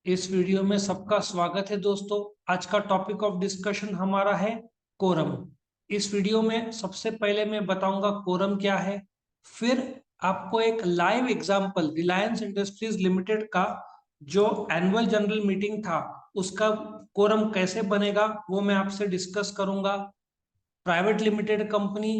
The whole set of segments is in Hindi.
इस वीडियो में सबका स्वागत है दोस्तों। आज का टॉपिक ऑफ डिस्कशन हमारा है कोरम। इस वीडियो में सबसे पहले मैं बताऊंगा कोरम क्या है, फिर आपको एक live example Reliance industries limited का जो एनुअल जनरल मीटिंग था उसका कोरम कैसे बनेगा वो मैं आपसे डिस्कस करूंगा। प्राइवेट लिमिटेड कंपनी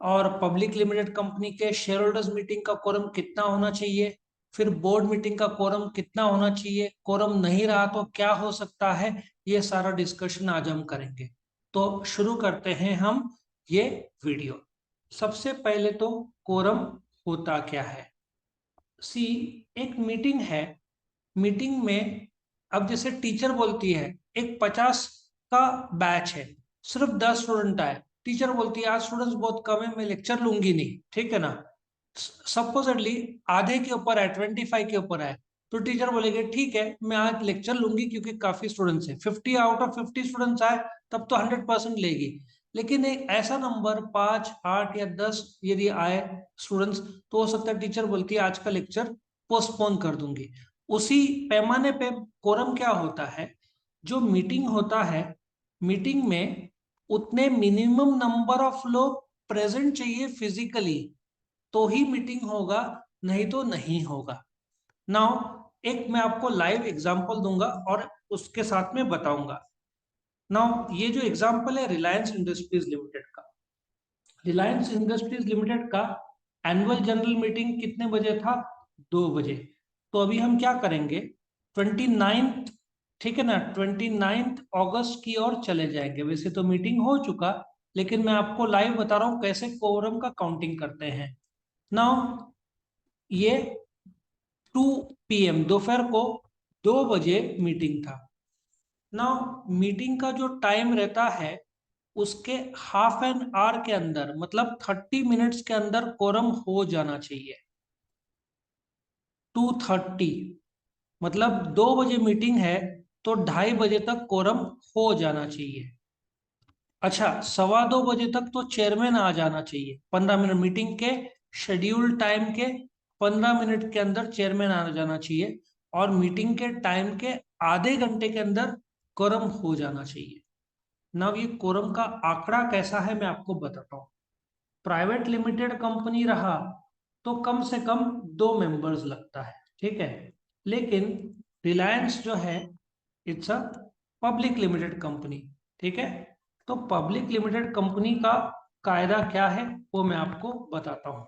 और पब्लिक लिमिटेड कंपनी के शेयर होल्डर्स मीटिंग का कोरम कितना होना चाहिए, फिर बोर्ड मीटिंग का कोरम कितना होना चाहिए, कोरम नहीं रहा तो क्या हो सकता है, ये सारा डिस्कशन आज हम करेंगे। तो शुरू करते हैं हम ये वीडियो। सबसे पहले तो कोरम होता क्या है। सी, एक मीटिंग है। मीटिंग में अब जैसे टीचर बोलती है एक 50 का बैच है, सिर्फ 10 स्टूडेंट आए, टीचर बोलती है आज स्टूडेंट्स बहुत कम है मैं लेक्चर लूंगी नहीं, ठीक है ना। सपोजिटली आधे के ऊपर है, 25 के ऊपर है, तो टीचर बोलेगी ठीक है मैं आज लेक्चर लूंगी क्योंकि काफी स्टूडेंट्स हैं, 50 आउट ऑफ 50 स्टूडेंट्स आए तब तो 100% लेगी। लेकिन एक ऐसा नंबर 5, 8 या 10 यदि आए स्टूडेंट्स, तो हो सकता है टीचर बोलती है आज का लेक्चर पोस्टपोन कर दूंगी। उसी पैमाने पे कोरम क्या होता है, जो मीटिंग होता है, मीटिंग में उतने मिनिमम नंबर ऑफ लोग प्रेजेंट चाहिए फिजिकली, तो ही मीटिंग होगा, नहीं तो नहीं होगा। नाउ एक मैं आपको लाइव एग्जांपल दूंगा और उसके साथ में बताऊंगा। नाउ ये जो एग्जांपल है रिलायंस इंडस्ट्रीज लिमिटेड का। रिलायंस इंडस्ट्रीज लिमिटेड का एनुअल जनरल मीटिंग कितने बजे था? 2 बजे। तो अभी हम क्या करेंगे, 29th, ठीक है ना, 29 अगस्त की ओर चले जाएंगे। वैसे तो मीटिंग हो चुका, लेकिन मैं आपको लाइव बता रहा हूँ कैसे कोरम का काउंटिंग करते हैं। नाउ ये 2 PM दोपहर को 2 बजे मीटिंग था। नाउ मीटिंग का जो टाइम रहता है उसके हाफ एन आवर के अंदर, मतलब 30 मिनट्स के अंदर कोरम हो जाना चाहिए। 2:30 मतलब 2 बजे मीटिंग है तो 2:30 बजे तक कोरम हो जाना चाहिए। अच्छा, 2:15 बजे तक तो चेयरमैन आ जाना चाहिए। 15 मिनट मीटिंग के शेड्यूल टाइम के 15 मिनट के अंदर चेयरमैन आ जाना चाहिए, और मीटिंग के टाइम के आधे घंटे के अंदर कोरम हो जाना चाहिए। ना ये कोरम का आंकड़ा कैसा है मैं आपको बताता हूँ। प्राइवेट लिमिटेड कंपनी रहा तो कम से कम 2 मेंबर्स लगता है, ठीक है। लेकिन रिलायंस जो है it's a public limited company, ठीक है। तो पब्लिक लिमिटेड कंपनी का कायदा क्या है वो मैं आपको बताता हूँ,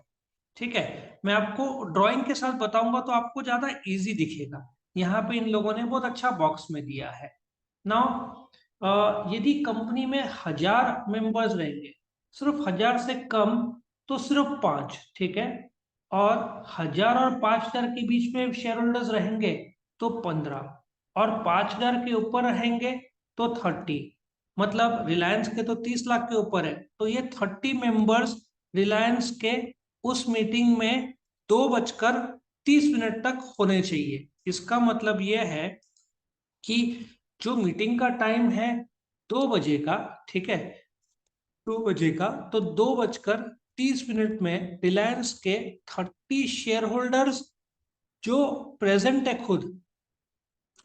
ठीक है। मैं आपको ड्राइंग के साथ बताऊंगा तो आपको ज्यादा इजी दिखेगा। यहाँ पे इन लोगों ने बहुत अच्छा बॉक्स में दिया है। नाउ यदि कंपनी में 1000 मेंबर्स रहेंगे, सिर्फ 1000 से कम तो सिर्फ 5, ठीक है। और 1000 और 5000 के बीच में शेयर होल्डर्स रहेंगे तो 15, और 5000 के ऊपर रहेंगे तो 30। मतलब रिलायंस के तो 30 लाख के ऊपर है, तो ये 30 मेंबर्स रिलायंस के उस मीटिंग में 2:30 तक होने चाहिए। इसका मतलब यह है कि जो मीटिंग का टाइम है 2 बजे का, ठीक है, 2 बजे का, तो 2:30 में रिलायंस के 30 शेयर होल्डर्स जो प्रेजेंट है खुद।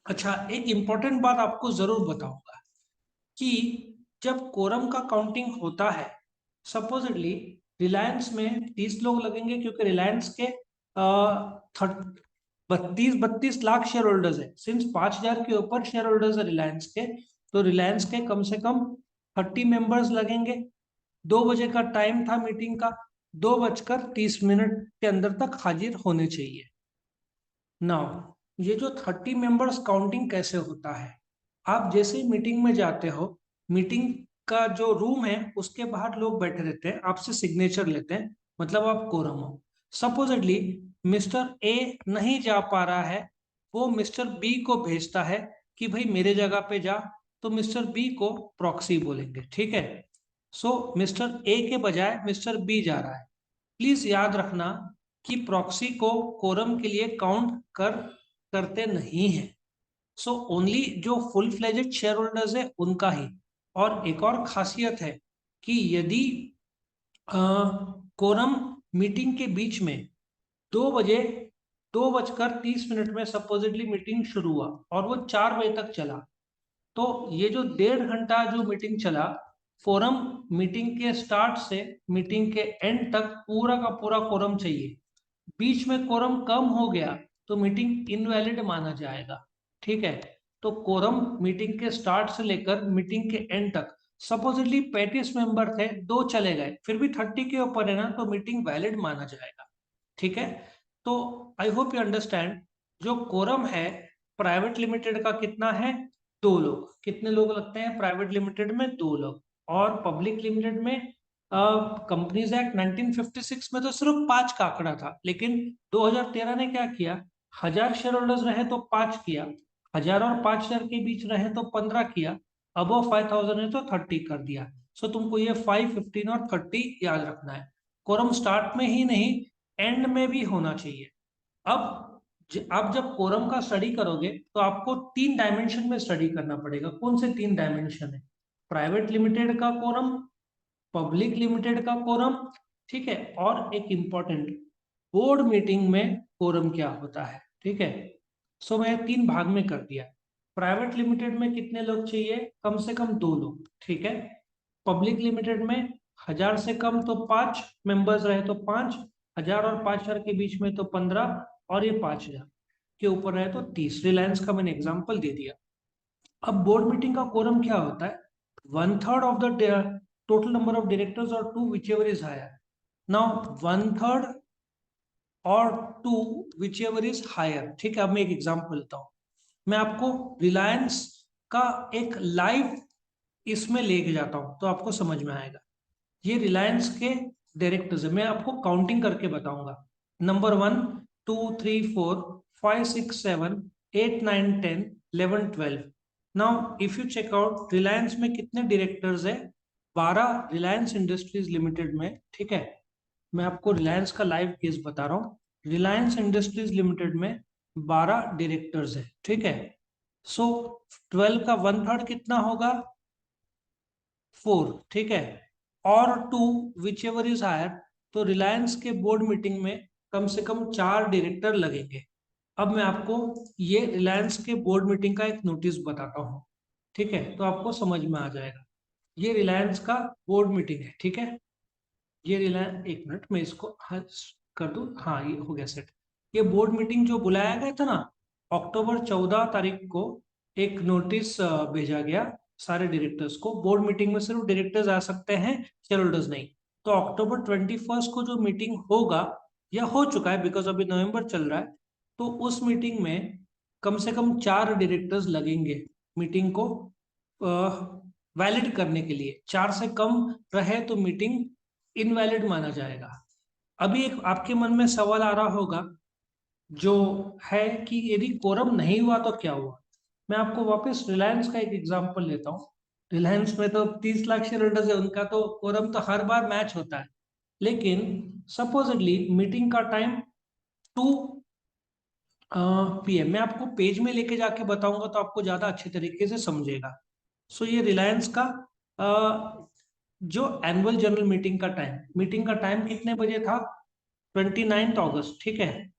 अच्छा, एक इंपॉर्टेंट बात आपको जरूर बताऊंगा कि जब कोरम का काउंटिंग होता है, सपोजिटली रिलायंस में 30 लोग लगेंगे क्योंकि रिलायंस के 32 लाख शेयर होल्डर्स है। सिंस 5000 के ऊपर शेयर होल्डर्स है रिलायंस के, तो रिलायंस के कम से कम 30 मेंबर्स लगेंगे। 2 बजे का टाइम था मीटिंग का, 2:30 के अंदर तक हाजिर होने चाहिए। नाउ ये जो 30 मेंबर्स काउंटिंग कैसे होता है, आप जैसे ही मीटिंग में जाते हो, मीटिंग का जो रूम है उसके बाहर लोग बैठे रहते हैं, आपसे सिग्नेचर लेते हैं, मतलब आप कोरम हो। सपोजिटली मिस्टर ए नहीं जा पा रहा है, वो मिस्टर बी को भेजता है कि भाई मेरे जगह पे जा, तो मिस्टर बी को प्रॉक्सी बोलेंगे, ठीक है। सो मिस्टर ए के बजाय मिस्टर बी जा रहा है। प्लीज याद रखना कि प्रॉक्सी को कोरम के लिए काउंट करते नहीं है। सो ओनली जो फुल फ्लेजेड शेयर होल्डर्स है उनका ही। और एक और खासियत है कि यदि कोरम मीटिंग के बीच में 2 बजे 2:30 में सपोजिटली मीटिंग शुरू हुआ और वो 4 बजे तक चला। तो ये जो 1.5 घंटा जो मीटिंग चला, फोरम मीटिंग के स्टार्ट से मीटिंग के एंड तक पूरा का पूरा कोरम चाहिए। बीच में कोरम कम हो गया तो मीटिंग इनवैलिड माना जाएगा। ठीक है, तो कोरम मीटिंग के स्टार्ट से लेकर मीटिंग के एंड तक सपोजिटली 35 मेंबर थे, 2 चले गए, फिर भी 30 के ऊपर है ना, तो मीटिंग वैलिड माना जाएगा। ठीक है, तो आई होप यू अंडरस्टैंड। जो कोरम है प्राइवेट लिमिटेड का कितना है? 2 लोग। कितने लोग लगते हैं प्राइवेट लिमिटेड में? 2 लोग। और पब्लिक लिमिटेड में कंपनीज एक्ट 1956 में तो सिर्फ 5 का आंकड़ा था, लेकिन 2013 ने क्या किया, 1000 शेयर होल्डर्स रहे तो 5 किया, 1000 और 5000 के बीच रहे तो 15 किया, अबव 5000 है तो 30 कर दिया। सो तुमको ये 5, 15 और 30 याद रखना है। कोरम स्टार्ट में ही नहीं, एंड में भी होना चाहिए। अब आप जब कोरम का स्टडी करोगे तो आपको 3 डायमेंशन में स्टडी करना पड़ेगा। कौन से 3 डायमेंशन है? प्राइवेट लिमिटेड का कोरम, पब्लिक लिमिटेड का कोरम, ठीक है, और एक इंपॉर्टेंट, बोर्ड मीटिंग में कोरम क्या होता है। ठीक है, सो मैं 3 भाग में कर दिया। प्राइवेट लिमिटेड में कितने लोग चाहिए? कम से कम 2 लोग। ठीक है, पब्लिक लिमिटेड में 1000 से कम तो 5 मेंबर्स रहे तो 5, 1000 और 5000 के बीच में तो 15, और ये 5000 के ऊपर रहे तो 30। रिलायंस का मैंने एग्जांपल दे दिया। अब बोर्ड मीटिंग का कोरम क्या होता है? 1/3 of the total number of directors और 2 whichever is higher. Now 1/3 और 2 whichever is higher। ठीक है, अब मैं एक एग्जांपल लेता हूँ। मैं आपको रिलायंस का एक लाइव इसमें लेके जाता हूँ तो आपको समझ में आएगा। ये रिलायंस के डायरेक्टर्स है, मैं आपको काउंटिंग करके बताऊंगा। Number 1, 2, 3, 4, 5, 6, 7, 8, 9, 10, 11, 12। Now if you check out Reliance में कितने डायरेक्टर्स है? 12 रिलायंस इंडस्ट्रीज लिमिटेड में। ठीक है, मैं आपको रिलायंस का लाइव केस बता रहा हूँ। रिलायंस इंडस्ट्रीज लिमिटेड में 12 डायरेक्टर्स है। ठीक है, सो 12 का 1/3 कितना होगा? 4। ठीक है, और 2 विच एवर इज हायर, तो रिलायंस के बोर्ड मीटिंग में कम से कम 4 डायरेक्टर लगेंगे। अब मैं आपको ये रिलायंस के बोर्ड मीटिंग का एक नोटिस बताता हूँ। ठीक है, तो आपको समझ में आ जाएगा। ये रिलायंस का बोर्ड मीटिंग है। ठीक है, ये रिलायंस, एक मिनट मैं इसको कर दूं। हाँ, ये हो गया सेट। ये बोर्ड मीटिंग जो बुलाया गया था ना, अक्टूबर 14 तारीख को एक नोटिस भेजा गया सारे डायरेक्टर्स को। बोर्ड मीटिंग में सिर्फ डायरेक्टर्स आ सकते हैं, शेयर होल्डर्स नहीं। तो अक्टूबर 21 को जो मीटिंग होगा, या हो चुका है बिकॉज अभी नवंबर चल रहा है, तो उस मीटिंग में कम से कम 4 डायरेक्टर्स लगेंगे मीटिंग को वैलिड करने के लिए। 4 से कम रहे तो मीटिंग इनवैलिड माना जाएगा। अभी एक आपके मन में सवाल आ रहा होगा जो है कि यदि कोरम नहीं हुआ तो क्या हुआ? मैं आपको वापस रिलायंस का एक एग्जांपल लेता हूँ। रिलायंस में तो 30 लाख शेयर होल्डर्स है, उनका तो कोरम तो हर बार मैच होता है। लेकिन सपोजिटली मीटिंग का टाइम 2 PM, मैं आपको पेज में लेके जाके बताऊंगा तो आपको ज्यादा अच्छे तरीके से समझेगा। सो ये रिलायंस का जो एनुअल जनरल मीटिंग का टाइम कितने बजे था? 29 अगस्त। ठीक है,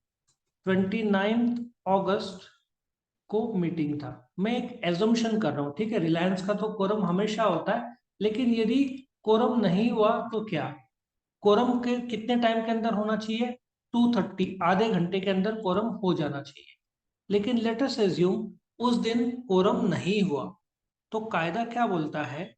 29 अगस्त को मीटिंग था। मैं एक एजम्पशन कर रहा हूँ। ठीक है, रिलायंस का तो कोरम हमेशा होता है, लेकिन यदि कोरम नहीं हुआ तो क्या? कोरम के कितने टाइम के अंदर होना चाहिए? 2:30, आधे घंटे के अंदर कोरम हो जाना चाहिए। लेकिन लेट अस एज्यूम उस दिन कोरम नहीं हुआ, तो कायदा क्या बोलता है?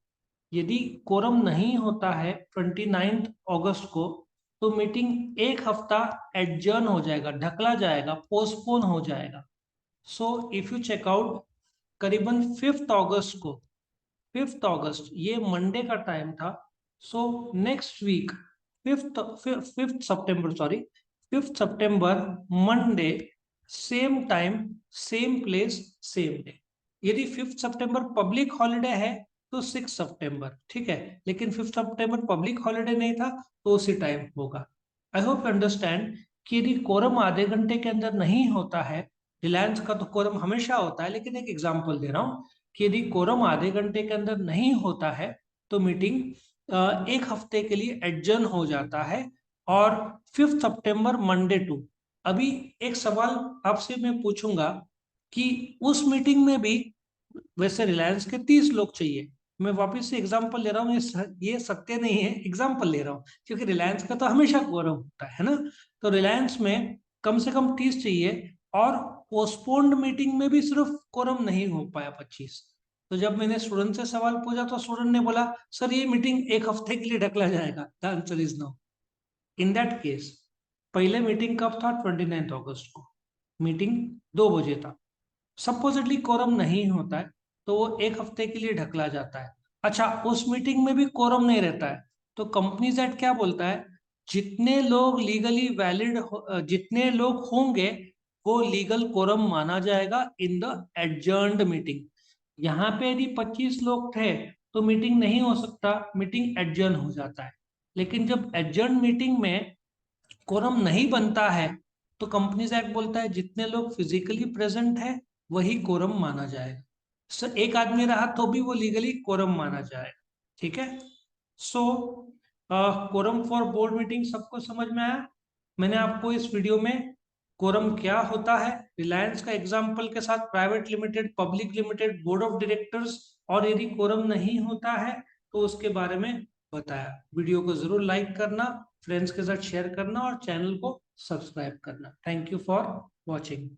यदि कोरम नहीं होता है 29 अगस्त को, तो मीटिंग एक हफ्ता एडजर्न हो जाएगा, ढकला जाएगा, पोस्टपोन हो जाएगा। सो इफ यू चेकआउट करीबन 5 अगस्त ये मंडे का टाइम था। सो नेक्स्ट वीक 5 सितंबर Monday, same time, same place, same day. यदि 5 सितंबर पब्लिक हॉलिडे है तो 6 सितंबर। ठीक है, लेकिन 5 सितंबर पब्लिक हॉलिडे नहीं था तो उसी टाइम होगा। आई होप अंडरस्टैंड कि यदि कोरम आधे घंटे के अंदर नहीं होता है, रिलायंस का तो कोरम हमेशा होता है, लेकिन एक एग्जांपल दे रहा हूँ कि यदि कोरम आधे घंटे के अंदर नहीं होता है तो मीटिंग एक हफ्ते के लिए एडजर्न हो जाता है। और 5 सितंबर मंडे टू अभी एक सवाल आपसे मैं पूछूंगा कि उस मीटिंग में भी वैसे रिलायंस के 30 लोग चाहिए। मैं वापस से एग्जांपल ले रहा हूँ, ये सत्य नहीं है, एग्जांपल ले रहा हूँ, क्योंकि रिलायंस का तो हमेशा कोरम होता है ना। तो रिलायंस में कम से कम 30 चाहिए, और पोस्टपोन्ड मीटिंग में भी सिर्फ कोरम नहीं हो पाया 25। तो जब मैंने स्टूडेंट से सवाल पूछा तो स्टूडेंट ने बोला, सर ये मीटिंग एक हफ्ते के लिए ढकला जाएगा। The answer is no. In that case पहले मीटिंग कब था? 29 अगस्त को। मीटिंग 2 बजे था। सपोजिटली कोरम नहीं होता है तो वो एक हफ्ते के लिए ढकला जाता है। अच्छा, उस मीटिंग में भी कोरम नहीं रहता है, तो कंपनीज एक्ट क्या बोलता है? जितने लोग लीगली वैलिड, जितने लोग होंगे वो लीगल कोरम माना जाएगा इन द एडजर्न्ड मीटिंग। यहाँ पे यदि 25 लोग थे तो मीटिंग नहीं हो सकता, मीटिंग एडजर्न हो जाता है। लेकिन जब एडजर्न मीटिंग में कोरम नहीं बनता है तो कंपनीज एक्ट बोलता है जितने लोग फिजिकली प्रेजेंट है वही कोरम माना जाएगा। सो एक आदमी रहा तो भी वो लीगली कोरम माना जाएगा। ठीक है। सो कोरम फॉर बोर्ड मीटिंग सबको समझ में आया? मैंने आपको इस वीडियो में कोरम क्या होता है, रिलायंस का एग्जाम्पल के साथ, private limited, public limited, board of directors, और यदि कोरम नहीं होता है तो उसके बारे में बताया। वीडियो को जरूर लाइक करना, फ्रेंड्स के साथ शेयर करना और चैनल को सब्सक्राइब करना। Thank you for watching.